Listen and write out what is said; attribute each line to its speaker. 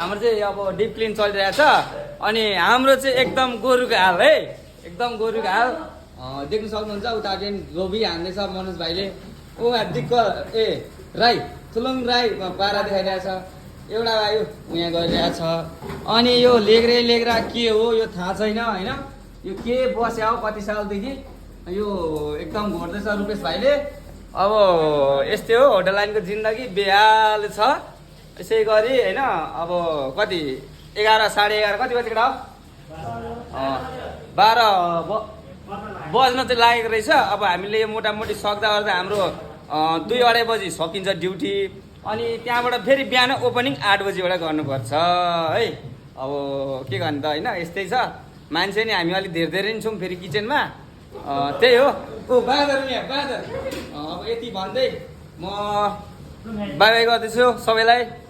Speaker 1: हाम्रो चाहिँ अब डिप क्लिन चलिरहेछ अनि हाम्रो चाहिँ एकदम गोरुको हाल है, एकदम गोरुको हाल देख्न सक्नुहुन्छ। उता चाहिँ गोबी हान्दैछ मनोज भाइले। ओ दिक्क ए राई थुलुङ राई पारा देखाइरहेछ। एउटा भाइ यहाँ गरिरहेछ। अनि यो लेग्रा के हो यो थाहा छैन होइन, यो के बस्या हो कति सालदेखि, यो एकदम घोट्दैछ रुपेश भाइले। अब यस्तै हो होटल लाइनको जिन्दगी, बेहाल छ। यसै गरी होइन अब कति 11 साढे 11 कति बजी केटा हो 12 बज्न चाहिँ लागेको रहेछ। अब हामीले यो मोटामोटी सक्दा गर्दा हाम्रो 2-2:30 बजी सकिन्छ ड्युटी। अनि त्यहाँबाट फेरि बिहान ओपनिङ 8 बजीबाट गर्नुपर्छ है। अब के गर्ने त होइन, यस्तै छ मान्छे नि। हामी अलिक धेरै नै छौँ फेरि किचनमा, त्यही हो। ओ बाँदर यहाँ बाँदर। अब यति भन्दै म बाई बाई गर्दैछु सबैलाई।